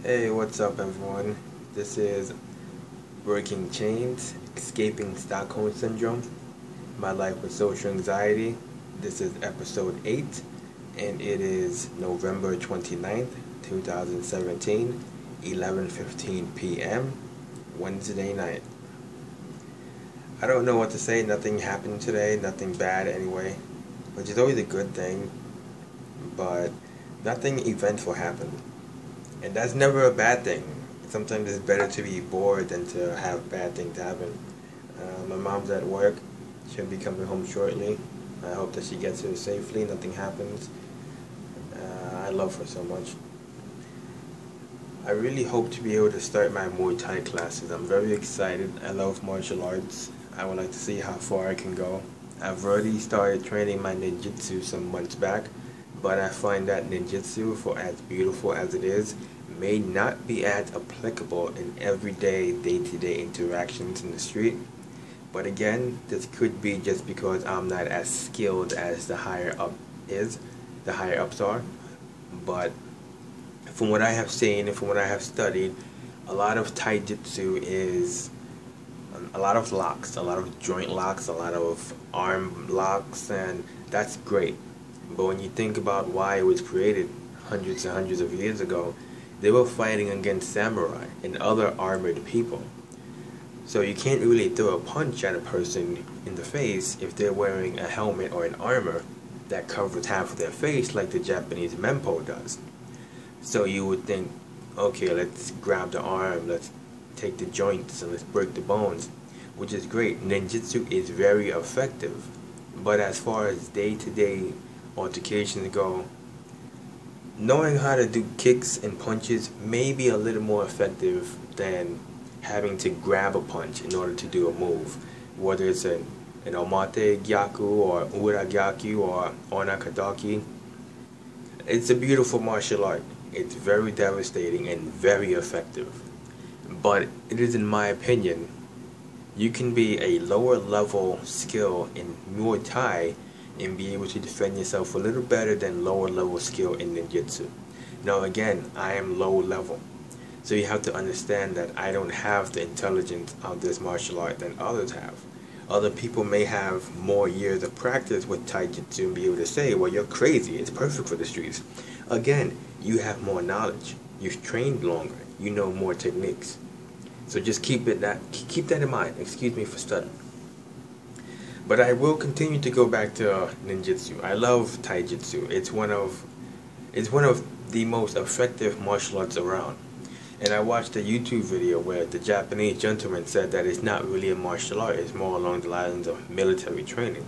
Hey, what's up everyone? This is Breaking Chains, Escaping Stockholm Syndrome, My Life with Social Anxiety. This is episode 8, and it is November 29th, 2017, 11:15 p.m., Wednesday night. I don't know what to say, nothing happened today, nothing bad anyway, which is always a good thing, but nothing eventful happened. And that's never a bad thing. Sometimes it's better to be bored than to have bad things happen. My mom's at work. She'll be coming home shortly. I hope that she gets here safely, nothing happens. I love her so much. I really hope to be able to start my Muay Thai classes. I'm very excited. I love martial arts. I would like to see how far I can go. I've already started training my ninjutsu some months back, but I find that ninjutsu, for as beautiful as it is, may not be as applicable in everyday, day-to-day interactions in the street. But again, this could be just because I'm not as skilled as the higher ups are. But from what I have seen and from what I have studied, a lot of taijutsu is a lot of locks, a lot of joint locks, a lot of arm locks, and that's great. But when you think about why it was created hundreds and hundreds of years ago, they were fighting against samurai and other armored people. So you can't really throw a punch at a person in the face if they're wearing a helmet or an armor that covers half of their face like the Japanese menpo does. So you would think, okay, let's grab the arm, let's take the joints and let's break the bones, which is great. Ninjutsu is very effective. But as far as day-to-day altercations go, knowing how to do kicks and punches may be a little more effective than having to grab a punch in order to do a move, whether it's an omate gyaku or ura gyaku or onakadaki. It's a beautiful martial art. It's very devastating and very effective. But it is, in my opinion, you can be a lower level skill in Muay Thai and be able to defend yourself a little better than lower level skill in ninjutsu. Now again, I am low level, so you have to understand that I don't have the intelligence of this martial art than others have. Other people may have more years of practice with taijutsu and be able to say, well, you're crazy, it's perfect for the streets. Again, you have more knowledge, you've trained longer, you know more techniques. So just keep that in mind. Excuse me for stuttering. But I will continue to go back to ninjutsu. I love taijutsu. It's one of the most effective martial arts around. And I watched a YouTube video where the Japanese gentleman said that it's not really a martial art, it's more along the lines of military training.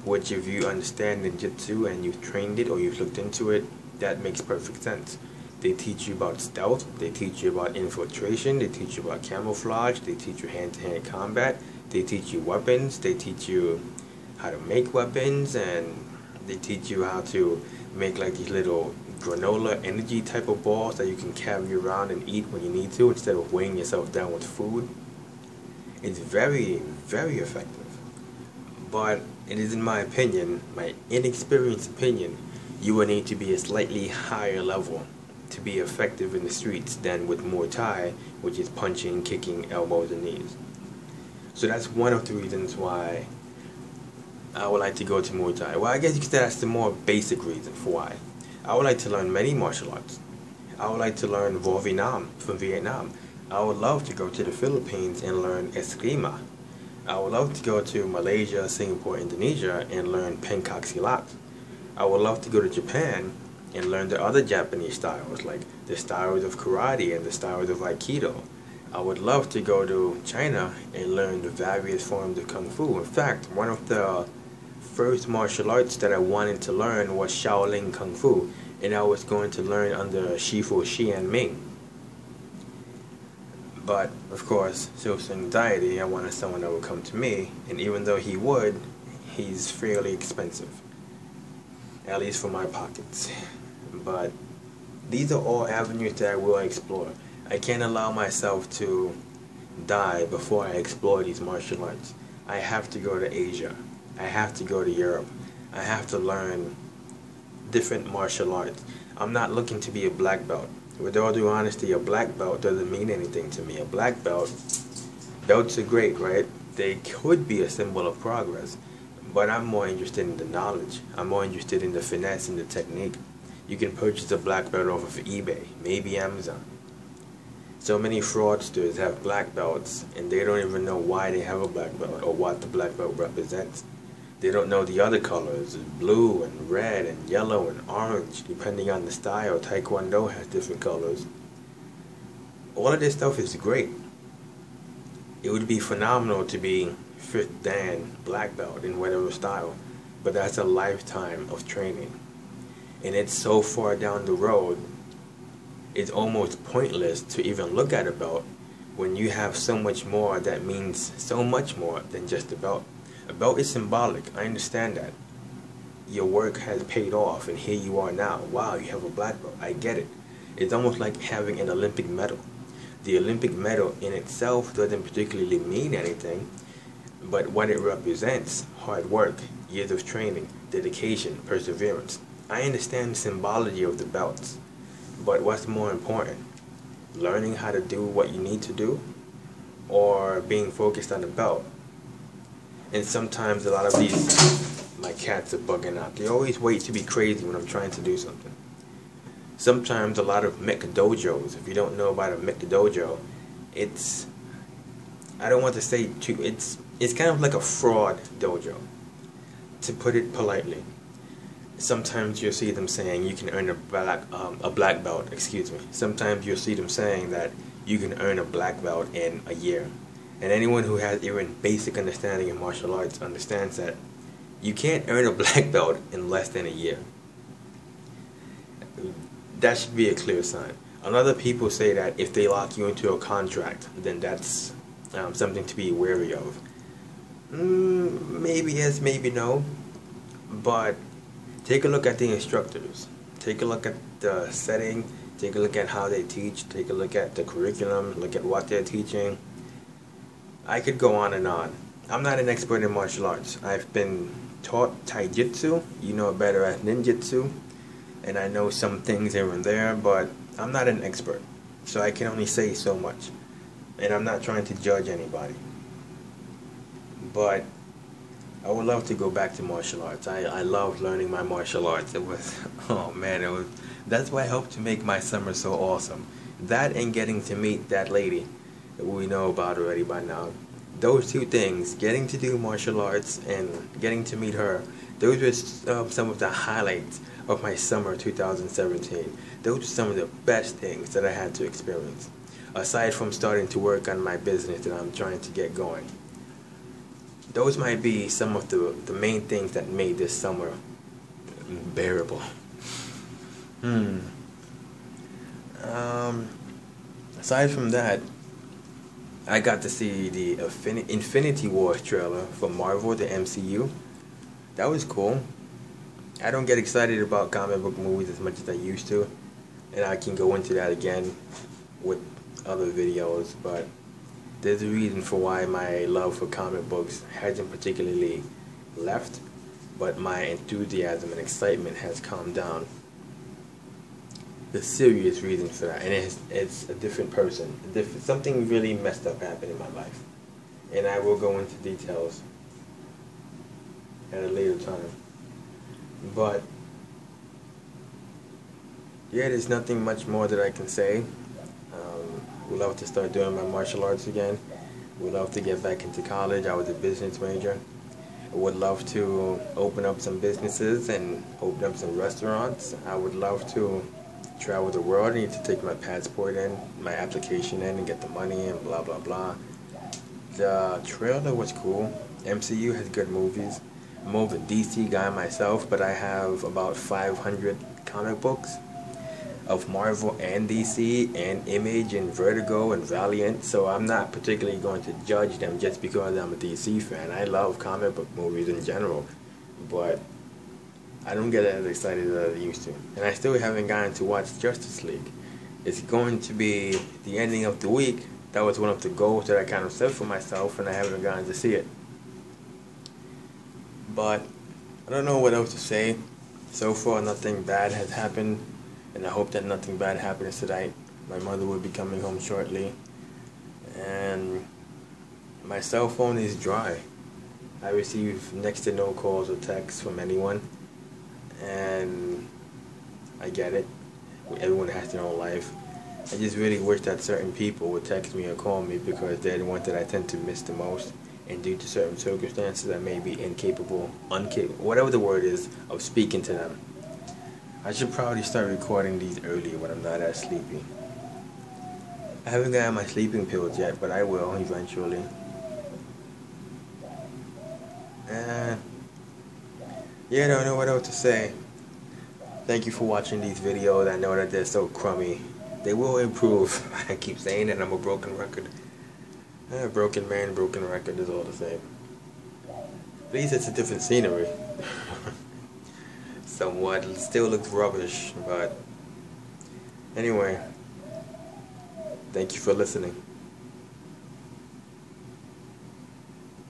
Which, if you understand ninjutsu and you've trained it or you've looked into it, that makes perfect sense. They teach you about stealth, they teach you about infiltration, they teach you about camouflage, they teach you hand-to-hand combat, they teach you weapons, they teach you how to make weapons, and they teach you how to make like these little granola energy type of balls that you can carry around and eat when you need to instead of weighing yourself down with food. It's very, very effective. But it is, in my opinion, my inexperienced opinion, you will need to be a slightly higher level to be effective in the streets than with Muay Thai, which is punching, kicking, elbows, and knees. So that's one of the reasons why I would like to go to Muay Thai. Well, I guess you could say that's the more basic reason for why. I would like to learn many martial arts. I would like to learn Vo Vietnam from Vietnam. I would love to go to the Philippines and learn Eskrima. I would love to go to Malaysia, Singapore, Indonesia and learn Pencak Silat. I would love to go to Japan and learn the other Japanese styles, like the styles of karate and the styles of Aikido. I would love to go to China and learn the various forms of Kung Fu. In fact, one of the first martial arts that I wanted to learn was Shaolin Kung Fu, and I was going to learn under Shifu Xian Ming. But, of course, social anxiety, I wanted someone that would come to me, and even though he would, he's fairly expensive. At least for my pockets. But these are all avenues that I will explore. I can't allow myself to die before I explore these martial arts. I have to go to Asia. I have to go to Europe. I have to learn different martial arts. I'm not looking to be a black belt. With all due honesty, a black belt doesn't mean anything to me. A black belt, belts are great, right? They could be a symbol of progress, but I'm more interested in the knowledge. I'm more interested in the finesse and the technique. You can purchase a black belt off of eBay, maybe Amazon. So many fraudsters have black belts and they don't even know why they have a black belt or what the black belt represents. They don't know the other colors, blue and red and yellow and orange, depending on the style. Taekwondo has different colors. All of this stuff is great. It would be phenomenal to be 5th Dan black belt in whatever style, but that's a lifetime of training. And it's so far down the road, it's almost pointless to even look at a belt when you have so much more that means so much more than just a belt. A belt is symbolic, I understand that. Your work has paid off and here you are now. Wow, you have a black belt, I get it. It's almost like having an Olympic medal. The Olympic medal in itself doesn't particularly mean anything, but what it represents, hard work, years of training, dedication, perseverance. I understand the symbology of the belts, but what's more important? Learning how to do what you need to do, or being focused on the belt? And sometimes a lot of these, my cats are bugging out. They always wait to be crazy when I'm trying to do something. Sometimes a lot of mech dojos, if you don't know about a mech dojo, it's, I don't want to say too, it's kind of like a fraud dojo, to put it politely. Sometimes you'll see them saying you can earn a black belt, excuse me. Sometimes you'll see them saying that you can earn a black belt in a year. And anyone who has even basic understanding in martial arts understands that you can't earn a black belt in less than a year. That should be a clear sign. Other people say that if they lock you into a contract, then that's something to be wary of. Maybe yes, maybe no. But take a look at the instructors. Take a look at the setting. Take a look at how they teach. Take a look at the curriculum. Look at what they're teaching. I could go on and on. I'm not an expert in martial arts. I've been taught taijutsu. You know it better as ninjutsu. And I know some things here and there, but I'm not an expert. So I can only say so much. And I'm not trying to judge anybody. But I would love to go back to martial arts. I love learning my martial arts. It was, oh man, that's what helped to make my summer so awesome. That and getting to meet that lady that we know about already by now. Those two things, getting to do martial arts and getting to meet her, those were some of the highlights of my summer 2017. Those were some of the best things that I had to experience, aside from starting to work on my business that I'm trying to get going. Those might be some of the main things that made this summer bearable. Aside from that, I got to see the Infinity Wars trailer for Marvel, the MCU. That was cool. I don't get excited about comic book movies as much as I used to, and I can go into that again with other videos, but there's a reason for why my love for comic books hasn't particularly left, but my enthusiasm and excitement has calmed down. The serious reason for that, and it's a different person. Something really messed up happened in my life, and I will go into details at a later time. But yeah, there's nothing much more that I can say. Would love to start doing my martial arts again. Would love to get back into college. I was a business major. Would love to open up some businesses and open up some restaurants. I would love to travel the world. I need to take my passport in, my application in, and get the money and blah blah blah. The trailer was cool. MCU has good movies. I'm more of a DC guy myself, but I have about 500 comic books of Marvel and DC and Image and Vertigo and Valiant, so I'm not particularly going to judge them just because I'm a DC fan. I love comic book movies in general, but I don't get as excited as I used to. And I still haven't gotten to watch Justice League. It's going to be the ending of the week. That was one of the goals that I kind of set for myself, and I haven't gotten to see it. But I don't know what else to say. So far, nothing bad has happened and I hope that nothing bad happens tonight. My mother will be coming home shortly, and my cell phone is dry. I receive next to no calls or texts from anyone, and I get it. Everyone has their own life. I just really wish that certain people would text me or call me, because they're the ones that I tend to miss the most, and due to certain circumstances I may be incapable, whatever the word is, of speaking to them. I should probably start recording these earlier when I'm not as sleepy. I haven't gotten my sleeping pills yet, but I will eventually. And yeah, I don't know what else to say. Thank you for watching these videos. I know that they're so crummy. They will improve. I keep saying that I'm a broken record. Broken man, broken record is all the same. At least it's a different scenery. Somewhat. It still looks rubbish, but anyway. Thank you for listening.